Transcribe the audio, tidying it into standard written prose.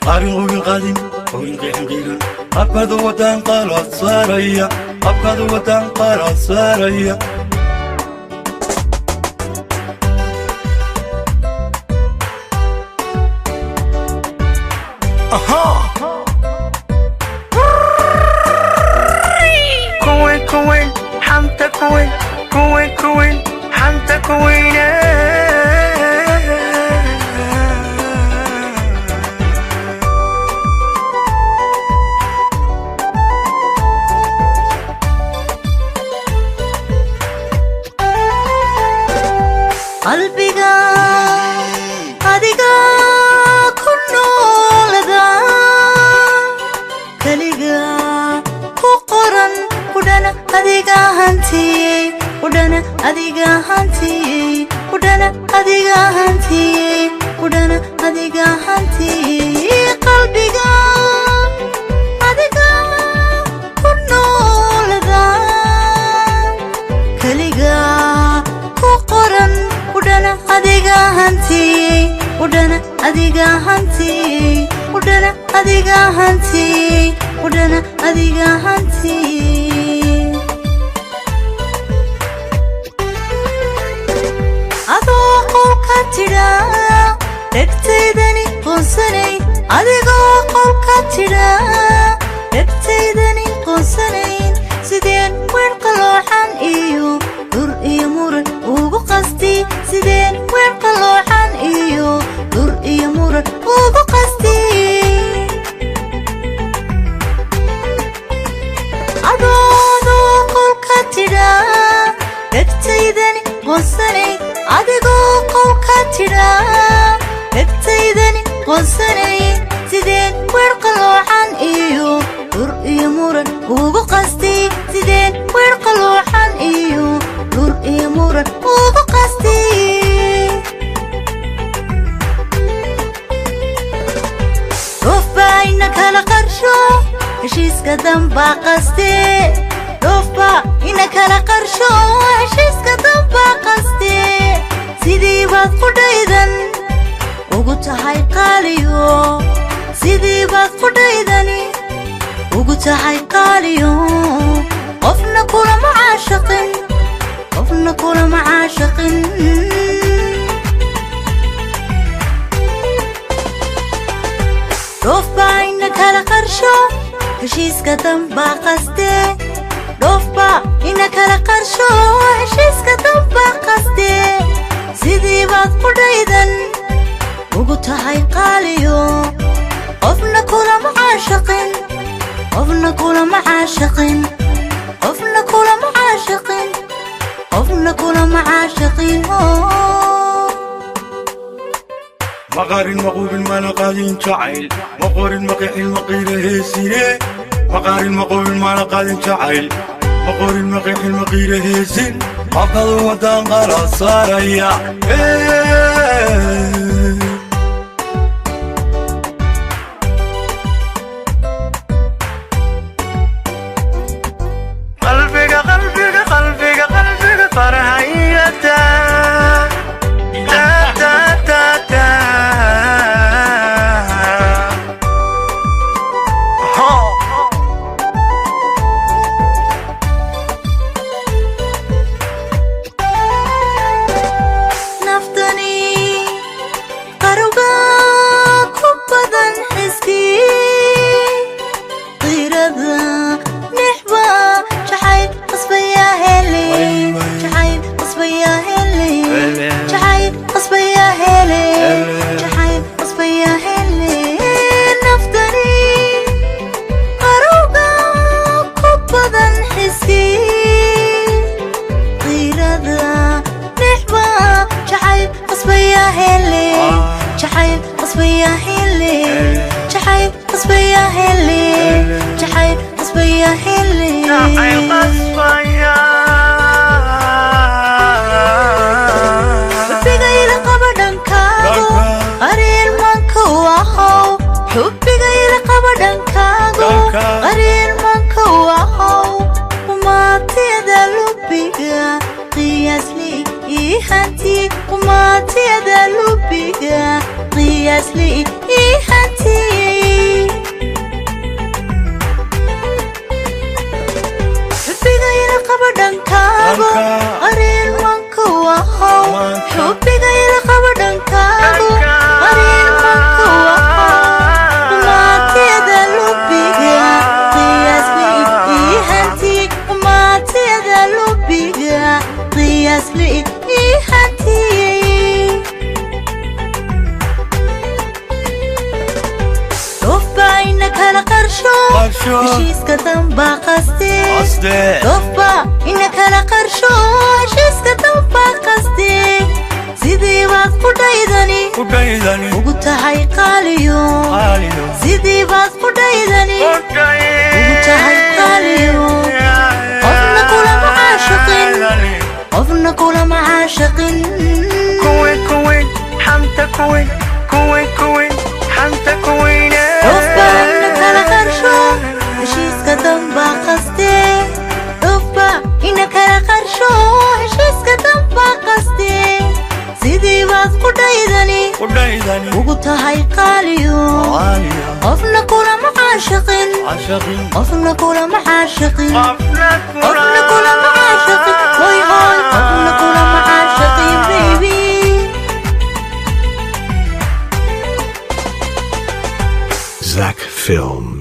قارن وين قادم وين قيحن قيران أبكاد وطن قالت سارية أبكاد وطن قالت سارية كوين كوين حمتا كوين كوين كوين حمتا كوين قلبك adiga ku noolada kaliga ku qoran udana adiga hantiyey udana adiga hantiyey udana adiga hantiyey udana adiga hantiyey qalbiga adiga ku noolada kaliga ku qoran udana adiga hantiyey udana adiga hantiyey udana adiga hantiyey udana adiga hantiyey adoo qolka tira dhegtaydani qoonsanay adigoo qolka tira dhegtaydani qoonsanayn sideen weer qaloocan iyo dur iyo muran ugu qasti sideen weer qaloocan iyo dur iyo muran ugu qasti adoo qolka tira dhegtaydani qoonsanay adigoo qolka tira dhegtaydani qoonsanay sideen weer qaloocan iyo dur iyo muran ugu qasti sideen weer qaloocan iyo dur iyo muran ugu qasti dhoofa ina kala qarsho heshiiska dambaa qaste dhoofa ina kala qarsho heshiiska dambaa qaste sidii baad qudhaydan ugu tahay qaaliyo sidii baad qudhaydani ugu tahay qaaliyo qofna kulama caashaqin qofna kulama caashaqin dhoofa ina kala qarsho heshiiska dambaa qaste dhoofa ina kala qarsho heshiiska dambaa qaste sidii baad qudhaydan ugu tahay qaaliyo qofna kulama caashaqin qofna kulama caashaqin qofna kulama caashaqin qofna kulama caashaqin مقارن مقوبل ما نقادين شعيل مقارن مقيحل مقيرة هيسيني مقارن مقوبل ما نقادين شعيل مقارن مقيحل مقيرة هيسين أبكاد وطن قالت سارية قلبك قلبك قلبك قلبك فرحيتا تا تا تا تا naftani qaruga ku badan xiski qirada nixba jacayl qasbaya hele jacayl qasbaya hele jacayl qasbaya hele jacayl qasbaya hele naftani qaruga ku badan xiski qirada nixba jacayl qasbaya hele jacayl qasbaya hele jacayl qasbaya hele jacayl qasbaya hele جعيل قصفيا حبيga ila qaba dhankaago qariir manka wahow حبيga ila qaba dhankaago qariir manka wahow umaatiyada lubiga qiyaas li ii hanti umaatiyada lubiga qiyaas li ii hanti dhankaago qariin manka wahow xubbiga ila qaba dhankaago qariin manka wahow maatiyada lubiga qiyaas li ii hanti maatiyada lubiga qiyaas li ii hanti ina kala qarsho heshiiska dambaa qaste dofba ina kala qarsho heshiiska dambaa qaste sidii baad ku dhaydani ugu tahay qaaliyo sidii baad ku dhaydani ugu tahay qaaliyo qofna kulama caashiqin qofna kulama caashiqin كوين حمتا كوين حمتا كوين dofba ina kala qarsho heshiiska dambaa qaste dofba ina kala qarsho heshiiska dambaa qaste sidii baad ku dhaydani ugu tahay qaaliyo qofna kulama caashiqin qofna kulama caashiqin qofna kulama caashiqin hoy hoy qofna kulama caashiqin baby Zach Films.